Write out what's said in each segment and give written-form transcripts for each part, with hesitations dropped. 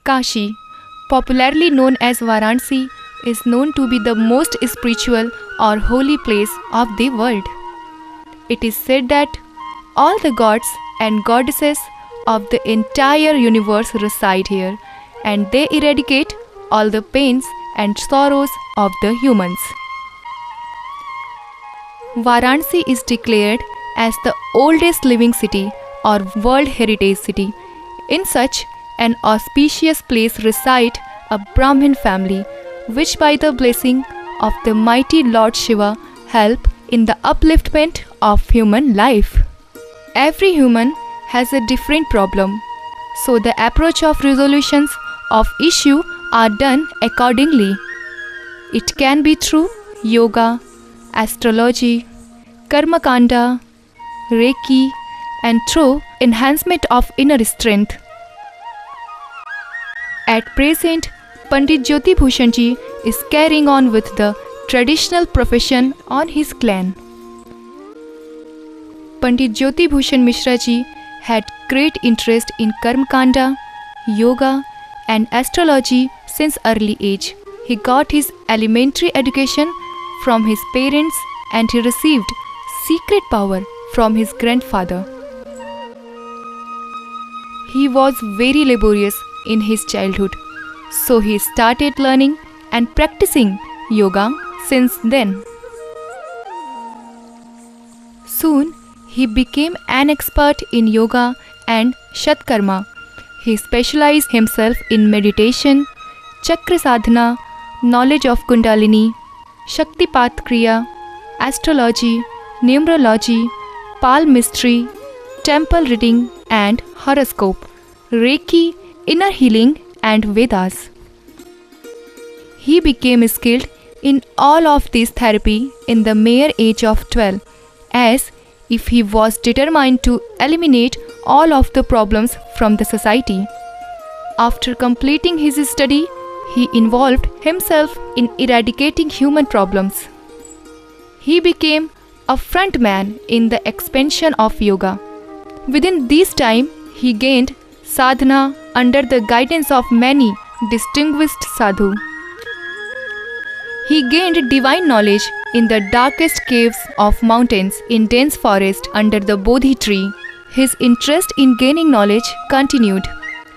Kashi, popularly known as Varanasi, is known to be the most spiritual or holy place of the world. It is said that all the gods and goddesses of the entire universe reside here, and they eradicate all the pains and sorrows of the humans. Varanasi is declared as the oldest living city or World Heritage City. In such an auspicious place reside a Brahmin family, which by the blessing of the mighty Lord Shiva help in the upliftment of human life. Every human has a different problem, so the approach of resolutions of issue are done accordingly. It can be through yoga, astrology, karma kanda, reiki, and through enhancement of inner strength. At present, Pandit Jyoti Bhushan ji is carrying on with the traditional profession on his clan. Pandit Jyoti Bhushan Mishra ji had great interest in karma kanda, yoga, and astrology since early age. He got his elementary education from his parents and he received secret power from his grandfather. He was very laborious in his childhood, so he started learning and practicing yoga since then. Soon, he became an expert in yoga and Shatkarma. He specialized himself in meditation, chakra sadhana, knowledge of Kundalini, Shaktipat Kriya, astrology, numerology, palmistry, temple reading and horoscope, Reiki, inner healing and Vedas. He became skilled in all of these therapy in the mere age of 12, as if he was determined to eliminate all of the problems from the society. After completing his study, he involved himself in eradicating human problems. He became a front man in the expansion of yoga. Within this time, he gained sadhana under the guidance of many distinguished sadhu. He gained divine knowledge in the darkest caves of mountains in dense forest under the Bodhi tree. His interest in gaining knowledge continued,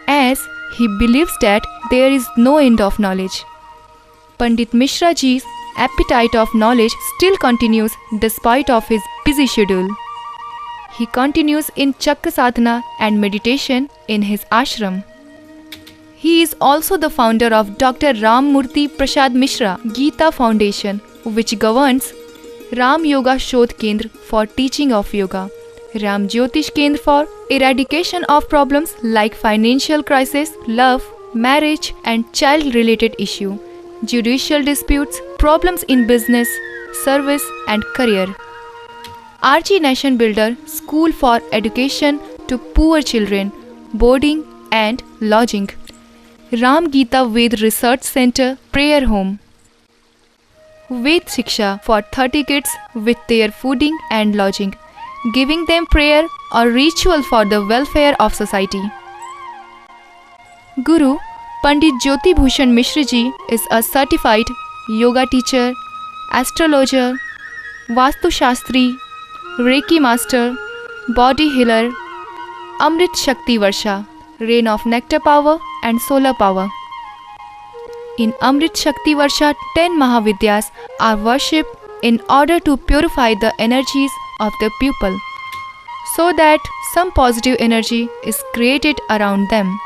as he believes that there is no end of knowledge. Pandit Mishra ji's appetite of knowledge still continues despite of his busy schedule. He continues in chakra sadhana and meditation in his ashram. He is also the founder of Dr. Ram Murthy Prasad Mishra Gita Foundation, which governs Ram Yoga Shodh Kendra for teaching of yoga, Ram Jyotish Kendra for eradication of problems like financial crisis, love, marriage and child-related issue, judicial disputes, problems in business, service and career. RG Nation Builder School for Education to Poor Children, Boarding and Lodging. Ram Gita Ved Research Center Prayer Home. Ved Shiksha for 30 kids with their fooding and lodging, giving them prayer or ritual for the welfare of society. Guru Pandit Jyoti Bhushan Mishra ji is a certified yoga teacher, astrologer, Vastu Shastri, Reiki master, body healer, Amrit Shakti Varsha, rain of nectar power and solar power. In Amrit Shakti Varsha, 10 Mahavidyas are worshipped in order to purify the energies of the pupil, so that some positive energy is created around them.